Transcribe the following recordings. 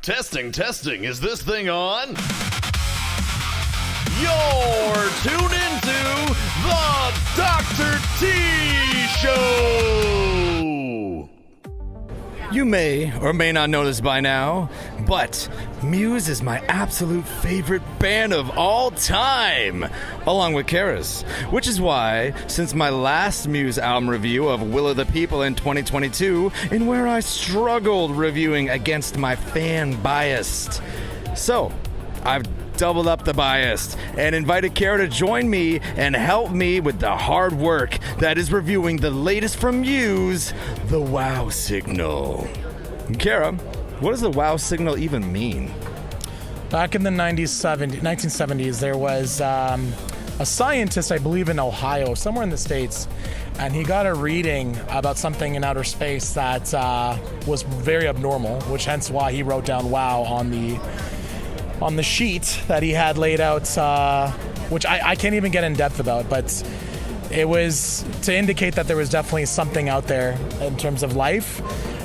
Testing, testing. Is this thing on? You're tuned into the Dr. T Show. You may or may not know this by now, but MUSE is my absolute favorite band of all time, along with Kara's. Which is why, since my last MUSE album review of Will of the People in 2022, in where I struggled reviewing against my fan bias. So, I've doubled up the bias and invited Kara to join me and help me with the hard work that is reviewing the latest from MUSE, the WOW signal. Kara, what does the WOW signal even mean? Back in the 1970s, there was a scientist, I believe in Ohio, somewhere in the States, and he got a reading about something in outer space that was very abnormal, which hence why he wrote down WOW on the sheet that he had laid out, which I can't even get in depth about, but it was to indicate that there was definitely something out there in terms of life,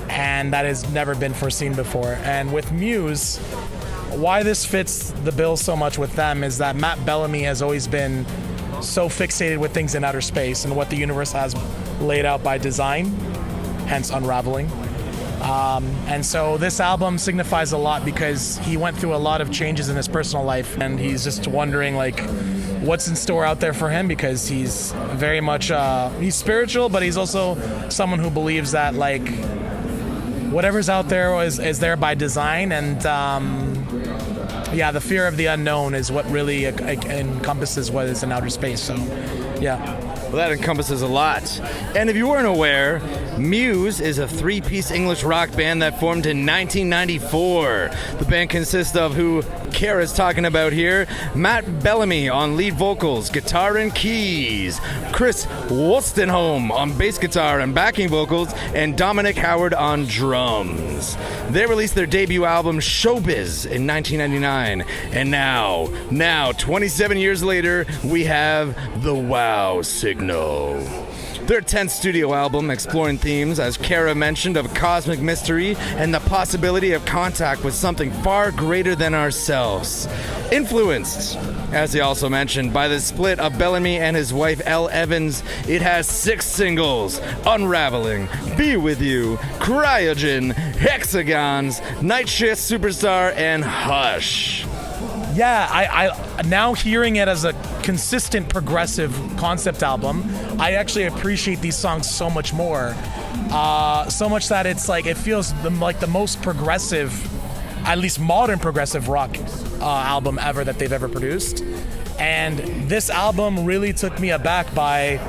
and that has never been foreseen before. And with MUSE, why this fits the bill so much with them is that Matt Bellamy has always been so fixated with things in outer space and what the universe has laid out by design, hence Unravelling. And so this album signifies a lot because he went through a lot of changes in his personal life, and he's just wondering like what's in store out there for him, because he's very much he's spiritual, but he's also someone who believes that like whatever's out there is there by design, and the fear of the unknown is what really encompasses what is in outer space. So Well, that encompasses a lot. And if you weren't aware, MUSE is a three-piece English rock band that formed in 1994. The band consists of who Kara's talking about here: Matt Bellamy on lead vocals, guitar and keys, Chris Wolstenholme on bass guitar and backing vocals, and Dominic Howard on drums. They released their debut album Showbiz in 1999, and now 27 years later, we have the WOW signal. Their 10th studio album, exploring themes, as Kara mentioned, of cosmic mystery and the possibility of contact with something far greater than ourselves. Influenced, as he also mentioned, by the split of Bellamy and his wife Elle Evans, it has 6 singles: Unravelling, Be With You, Cryogen, Hexagons, Night Shift Superstar, and Hush. Yeah, I now hearing it as a consistent progressive concept album, I actually appreciate these songs so much more. So much that it's like it feels like the most progressive, at least modern progressive rock album ever that they've ever produced. And this album really took me aback by,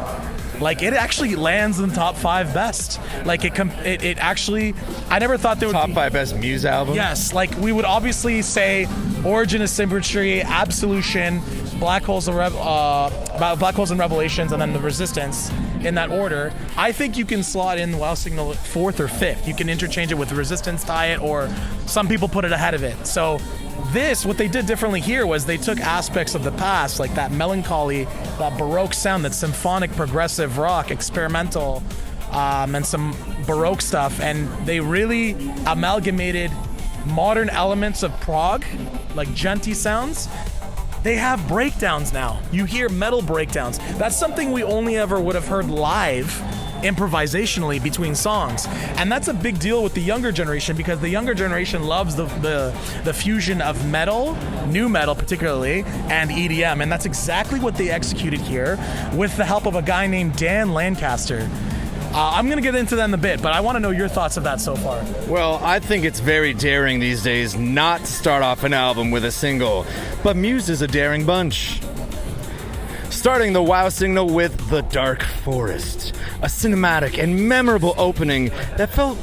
like, it actually lands in the top 5 best. Like it actually, I never thought there would top be 5 best MUSE album. Yes, like we would obviously say Origin of Symmetry, Absolution, Black Holes and Revelations, and then The Resistance in that order. I think you can slot in WOW Signal 4th or 5th. You can interchange it with Resistance, tie it, or some people put it ahead of it. So this, what they did differently here was they took aspects of the past, like that melancholy, that Baroque sound, that symphonic progressive rock, experimental, and some Baroque stuff, and they really amalgamated modern elements of prog, like genty sounds. They have breakdowns now. You hear metal breakdowns. That's something we only ever would have heard live, improvisationally between songs, and that's a big deal with the younger generation, because the younger generation loves the fusion of metal, new metal particularly, and EDM, and that's exactly what they executed here with the help of a guy named Dan Lancaster. I'm going to get into that in a bit, but I want to know your thoughts of that so far. Well, I think it's very daring these days not to start off an album with a single, but MUSE is a daring bunch. Starting the WOW signal with The Dark Forest, a cinematic and memorable opening that felt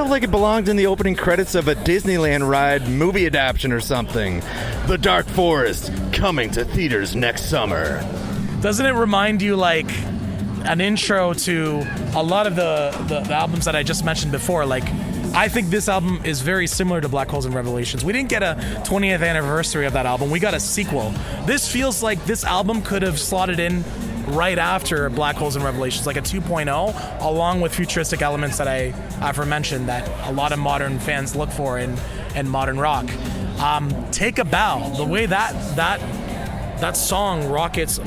like it belonged in the opening credits of a Disneyland ride movie adaptation or something. The Dark Forest, coming to theaters next summer. Doesn't it remind you like an intro to a lot of the albums that I just mentioned before? Like, I think this album is very similar to Black Holes and Revelations. We didn't get a 20th anniversary of that album. We got a sequel. This feels like this album could have slotted in right after Black Holes and Revelations, like a 2.0, along with futuristic elements that I aforementioned that a lot of modern fans look for in modern rock. Take a Bow, the way that song rockets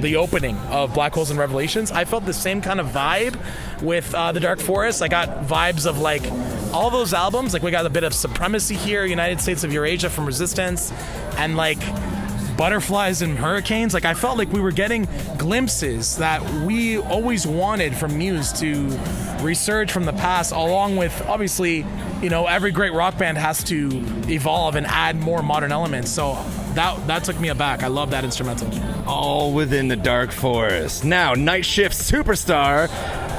the opening of Black Holes and Revelations, I felt the same kind of vibe with The Dark Forest. I got vibes of like all those albums. Like we got a bit of Supremacy here, United States of Eurasia from Resistance, and like Butterflies and Hurricanes. Like I felt like we were getting glimpses that we always wanted from Muse to resurge from the past, along with obviously, you know, every great rock band has to evolve and add more modern elements. So that took me aback. I love that instrumental. All within the Dark Forest. Now, Night Shift Superstar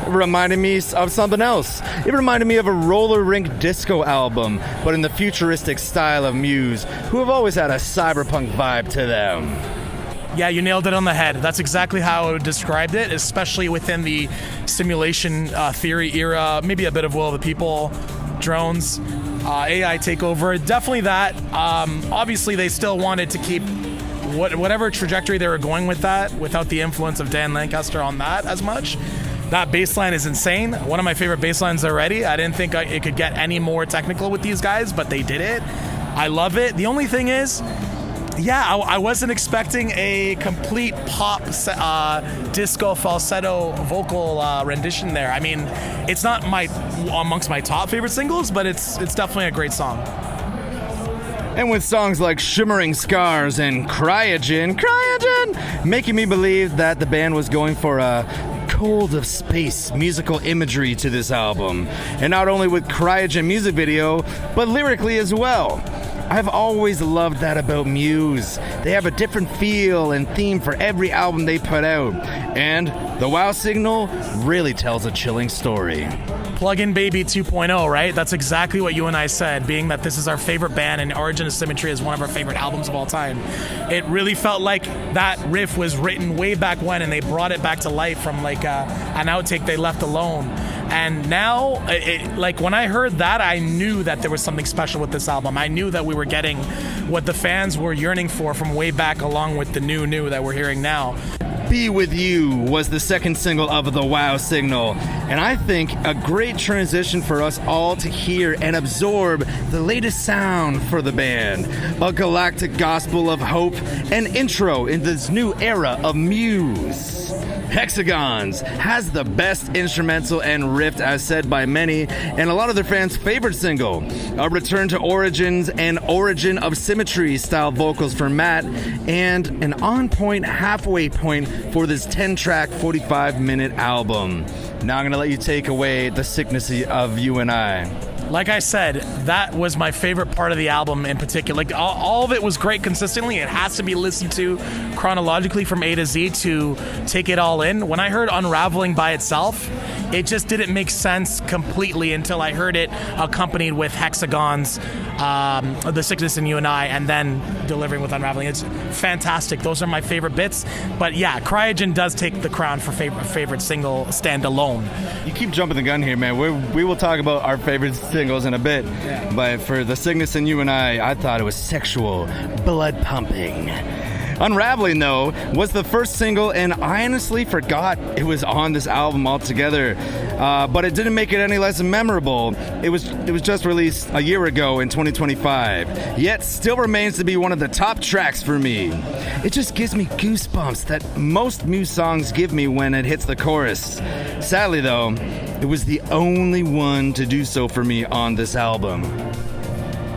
reminded me of something else. It reminded me of a roller rink disco album, but in the futuristic style of Muse, who have always had a cyberpunk vibe to them. Yeah, you nailed it on the head. That's exactly how I would describe it, especially within the simulation theory era, maybe a bit of Will of the People, drones, AI takeover. Definitely that. Obviously, they still wanted to keep whatever trajectory they were going with that without the influence of Dan Lancaster on that as much. That bass line is insane. One of my favorite bass lines already. I didn't think it could get any more technical with these guys, but they did it. I love it. The only thing is, I wasn't expecting a complete pop disco falsetto vocal rendition there. I mean, it's not amongst my top favorite singles, but it's definitely a great song. And with songs like Shimmering Scars and Cryogen, making me believe that the band was going for a cold of space musical imagery to this album. And not only with Cryogen music video, but lyrically as well. I've always loved that about Muse. They have a different feel and theme for every album they put out. And the wow signal really tells a chilling story. Plug-in Baby 2.0, right? That's exactly what you and I said, being that this is our favorite band and Origin of Symmetry is one of our favorite albums of all time. It really felt like that riff was written way back when, and they brought it back to life from like an outtake they left alone. And now, like when I heard that, I knew that there was something special with this album. I knew that we were getting what the fans were yearning for from way back, along with the new that we're hearing now. Be With You was the second single of the Wow Signal, and I think a great transition for us all to hear and absorb the latest sound for the band. A galactic gospel of hope and intro in this new era of Muse. Hexagons has the best instrumental and riff, as said by many, and a lot of their fans' favorite single. A return to origins and Origin of Symmetry style vocals for Matt, and an on-point halfway point for this 10-track, 45-minute album. Now I'm going to let you take away the sickness of You&I. Like I said, that was my favorite part of the album in particular. Like all of it was great consistently. It has to be listened to chronologically from A to Z to take it all in. When I heard Unravelling by itself, it just didn't make sense completely until I heard it accompanied with Hexagons, The Sickness in You&I, and then delivering with Unravelling. It's fantastic. Those are my favorite bits. But yeah, Cryogen does take the crown for favorite single standalone. You keep jumping the gun here, man. We will talk about our favorite singles in a bit. Yeah. But for The Sickness in You&I thought it was sexual, blood pumping. Unravelling, though, was the first single, and I honestly forgot it was on this album altogether. But it didn't make it any less memorable. It was just released a year ago in 2025, yet still remains to be one of the top tracks for me. It just gives me goosebumps that most Muse songs give me when it hits the chorus. Sadly, though, it was the only one to do so for me on this album.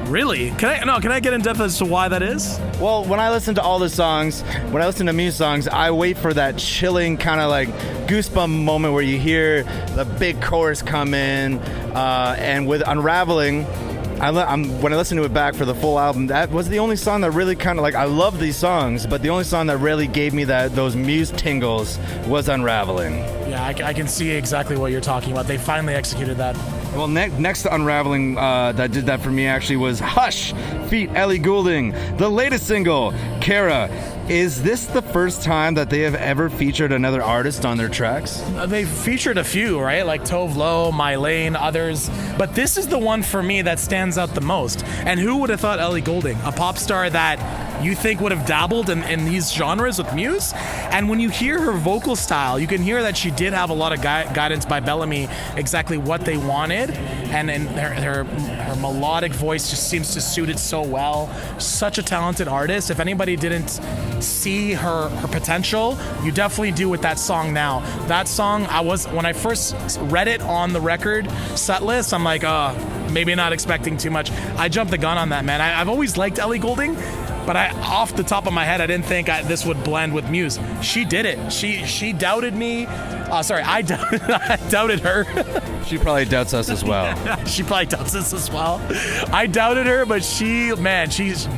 Really? Can I get in depth as to why that is? Well, when I listen to all the songs, when I listen to Muse songs, I wait for that chilling kind of like goosebump moment where you hear the big chorus come in, and with Unravelling, when I listen to it back for the full album, that was the only song that really kind of like, I love these songs, but the only song that really gave me those Muse tingles was Unravelling. Yeah, I can see exactly what you're talking about. They finally executed that. Well, next to Unravelling that did that for me actually was Hush, feat. Ellie Goulding. The latest single, Kara. Is this the first time that they have ever featured another artist on their tracks? They've featured a few, right? Like Tove Lo, My Lane, others. But this is the one for me that stands out the most. And who would have thought Ellie Goulding, a pop star that you think would have dabbled in these genres with Muse. And when you hear her vocal style, you can hear that she did have a lot of guidance by Bellamy, exactly what they wanted. And her melodic voice just seems to suit it so well. Such a talented artist. If anybody didn't see her potential, you definitely do with that song now. That song, when I first read it on the record set list, I'm like, maybe not expecting too much. I jumped the gun on that, man. I've always liked Ellie Goulding, but off the top of my head, I didn't think this would blend with Muse. She did it. She doubted me. I doubted her. She probably doubts us as well. She probably doubts us as well. I doubted her, but she's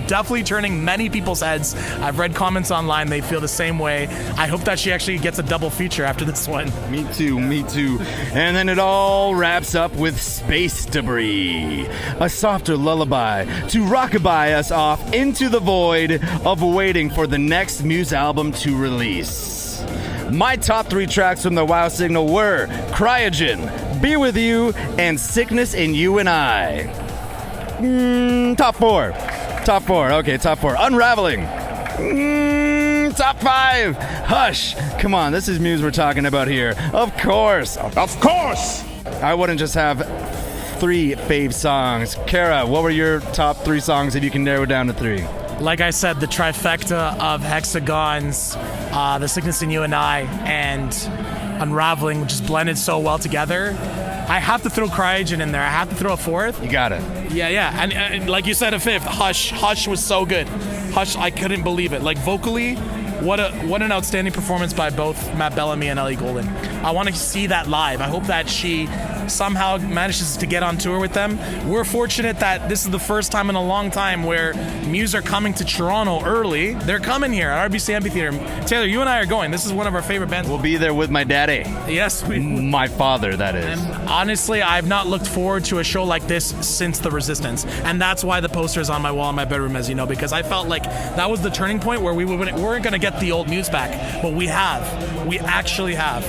definitely turning many people's heads. I've read comments online. They feel the same way. I hope that she actually gets a double feature after this one. Me too. And then it all wraps up with Space Debris, a softer lullaby to rockabye us off into the void of waiting for the next Muse album to release. My top 3 tracks from the WoW Signal were Cryogen, Be With You, and Sickness in You&I. Top 4. Okay, top 4. Unraveling. Top 5. Hush. Come on, this is Muse we're talking about here. Of course. I wouldn't just have 3 fave songs. Kara, what were your top 3 songs if you can narrow it down to 3? Like I said, the trifecta of Hexagons, The Sickness in You&I, and Unraveling just blended so well together. I have to throw Cryogen in there. I have to throw a 4th. You got it. Yeah. And like you said, a 5th. Hush was so good. Hush, I couldn't believe it. Like vocally, what an outstanding performance by both Matt Bellamy and Ellie Goulding. I want to see that live. I hope that she somehow manages to get on tour with them. We're fortunate that this is the first time in a long time where Muse are coming to Toronto early. They're coming here at RBC Amphitheater. Taylor, you and I are going. This is one of our favorite bands. We'll be there with my daddy. Yes. My father, that is. And honestly, I've not looked forward to a show like this since The Resistance. And that's why the poster is on my wall in my bedroom, as you know, because I felt like that was the turning point where we weren't going to get the old Muse back. But we have. We actually have.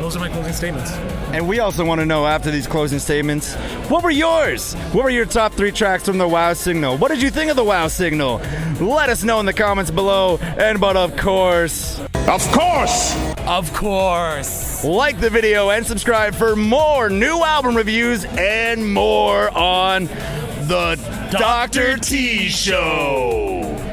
Those are my closing statements. And we also want to know, after these closing statements, what were yours? What were your top 3 tracks from the WoW Signal? What did you think of the WoW Signal? Let us know in the comments below. But of course, like the video and subscribe for more new album reviews and more on the Dr. T Show.